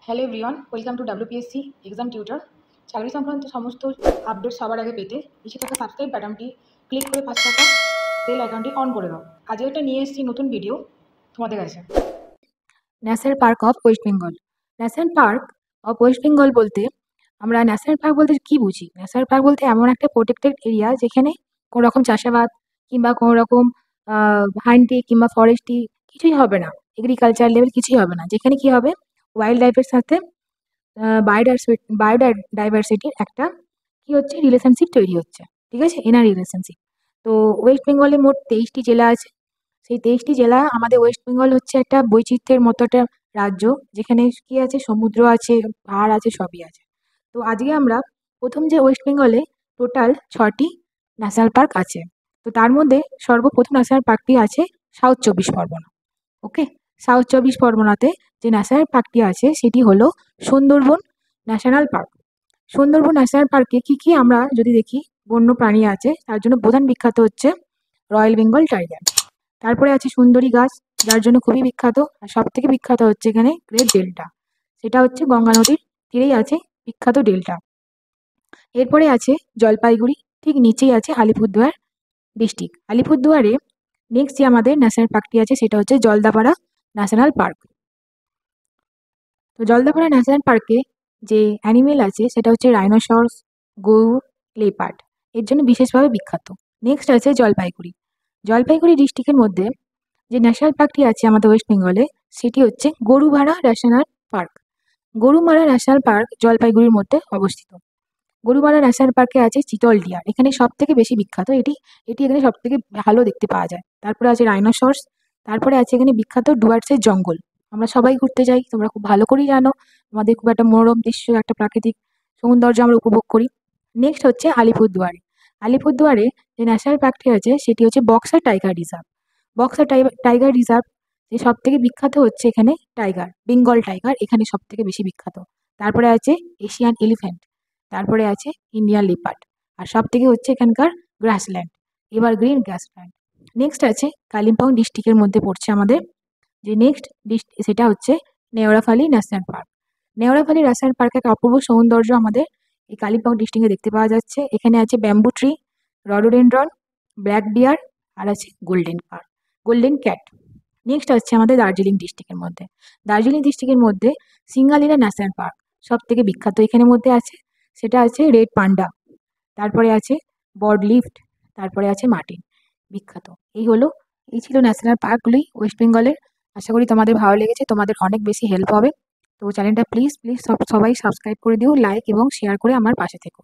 Hello everyone, welcome to WPSC exam tutor. চাকরি সংক্রান্ত সমস্ত আপডেট সবার আগে পেতে নিচে থাকা সাবস্ক্রাইব বাটনটি ক্লিক করে পাশে থাকা বেল আইকনটি অন করে দাও। আজ একটা নিয়ে এসেছি নতুন ভিডিও তোমাদের কাছে। National park of West Bengal. National park of West Bengal বলতে আমরা ন্যাশনাল পার্ক বলতে কি বুঝি? ন্যাশনাল পার্ক বলতে এমন একটা প্রোটেক্টেড এরিয়া যেখানে কোনো রকম চাষাবাদ কিংবা কোনো রকম হান্টি কিংবা ফরেস্ট্রি কিছুই হবে না, এগ্রিকালচার লেভেল কিছুই হবে না, যেখানে কি হবে ওয়াইল্ড লাইফের সাথে বায়োডাইভার্সিটির একটা কি হচ্ছে রিলেশনশিপ তৈরি হচ্ছে। ঠিক আছে, এনার রিলেশনশিপ। তো ওয়েস্ট বেঙ্গলে মোট 23টি জেলা আছে। সেই 23টি জেলা, আমাদের ওয়েস্ট বেঙ্গল হচ্ছে একটা বৈচিত্র্যের মতো একটা রাজ্য, যেখানে কি আছে, সমুদ্র আছে, পাহাড় আছে, সবই আছে। তো আজকে আমরা প্রথম যে ওয়েস্ট বেঙ্গলে টোটাল 6টি ন্যাশনাল পার্ক আছে। তো তার মধ্যে সর্বপ্রথম ন্যাশনাল পার্কটি আছে সাউথ 24 পরগনা। ওকে, সাউথ 24 পরগনাতে যে ন্যাশনাল পার্কটি আছে সেটি হলো Sundarban national park. Sundarban national পার্কে কি কি আমরা যদি দেখি, বন্য প্রাণী আছে, তার জন্য প্রধান বিখ্যাত হচ্ছে রয়্যাল বেঙ্গল টাইগার। তারপরে আছে সুন্দরী গাছ, যার জন্য খুবই বিখ্যাত। আর সব থেকে বিখ্যাত হচ্ছে এখানে গ্রেট ডেল্টা, সেটা হচ্ছে গঙ্গা নদীর তীরেই আছে বিখ্যাত ডেল্টা। এরপরে আছে জলপাইগুড়ি, ঠিক নিচেই আছে আলিপুরদুয়ার ডিস্ট্রিক্ট। আলিপুরদুয়ারে নেক্সট যে আমাদের ন্যাশনাল পার্কটি আছে সেটা হচ্ছে জলদাপাড়া ন্যাশনাল পার্ক। তো জলদাপাড়া ন্যাশনাল পার্কে যে অ্যানিমেল আছে সেটা হচ্ছে রাইনোসরস, গরু, লেপার্ড, এর জন্য বিশেষভাবে বিখ্যাত। নেক্সট আছে জলপাইগুড়ি। জলপাইগুড়ি ডিস্ট্রিক্টের মধ্যে যে ন্যাশনাল পার্কটি আছে আমাদের ওয়েস্ট বেঙ্গলে সেটি হচ্ছে Gorumara national park. Gorumara national park জলপাইগুড়ির মধ্যে অবস্থিত। গরুমারা ন্যাশনাল পার্কে আছে চিতল ডিয়ার, এখানে সব থেকে বেশি বিখ্যাত এটি। এটি এখানে সব থেকে ভালো দেখতে পাওয়া যায়। তারপরে আছে রাইনোসরস। তারপরে আছে এখানে বিখ্যাত ডুয়ার্সের জঙ্গল। আমরা সবাই ঘুরতে যাই, তোমরা খুব ভালো করেই জানো, আমাদের খুব একটা মনোরম দৃশ্য, একটা প্রাকৃতিক সৌন্দর্য আমরা উপভোগ করি। নেক্সট হচ্ছে আলিপুরদুয়ারে। আলিপুরদুয়ারে যে ন্যাশনাল পার্কটি আছে সেটি হচ্ছে Buxa tiger reserve. Buxa tiger reserve যে সব থেকে বিখ্যাত হচ্ছে এখানে টাইগার, বেঙ্গল টাইগার এখানে সব থেকে বেশি বিখ্যাত। তারপরে আছে এশিয়ান এলিফ্যান্ট, তারপরে আছে ইন্ডিয়ান লিপার্ড, আর সব থেকে হচ্ছে এখানকার গ্রাসল্যান্ড, এভারগ্রিন গ্রাসল্যান্ড। নেক্সট আছে কালিম্পং ডিস্ট্রিক্টের মধ্যে পড়ছে আমাদের যে নেক্সট সেটা হচ্ছে নেওড়াফালি ন্যাশনাল পার্ক। নেওড়াফালি ন্যাশনাল পার্কের একটা অপূর্ব সৌন্দর্য আমাদের এই কালিম্পং ডিস্ট্রিক্টে দেখতে পাওয়া যাচ্ছে। এখানে আছে bamboo tree, rhododendron, black bear, আর আছে গোল্ডেন ক্যাট। নেক্সট হচ্ছে আমাদের দার্জিলিং ডিস্ট্রিক্টের মধ্যে। দার্জিলিং ডিস্ট্রিক্টের মধ্যে সিঙ্গালিলা ন্যাশনাল পার্ক সব থেকে বিখ্যাত এখানের মধ্যে আছে, সেটা আছে রেড পান্ডা, তারপরে আছে বড লিফট, তারপরে আছে মার্টিন, বিখ্যাত। এই ছিল ন্যাশনাল পার্কগুলি ওয়েস্ট বেঙ্গলের। আশা করি তোমাদের ভালো লেগেছে, তোমাদের অনেক বেশি হেল্প হবে। তো চ্যানেলটা প্লিজ প্লিজ সবাই সাবস্ক্রাইব করে দিও, লাইক এবং শেয়ার করে আমার পাশে থেকো।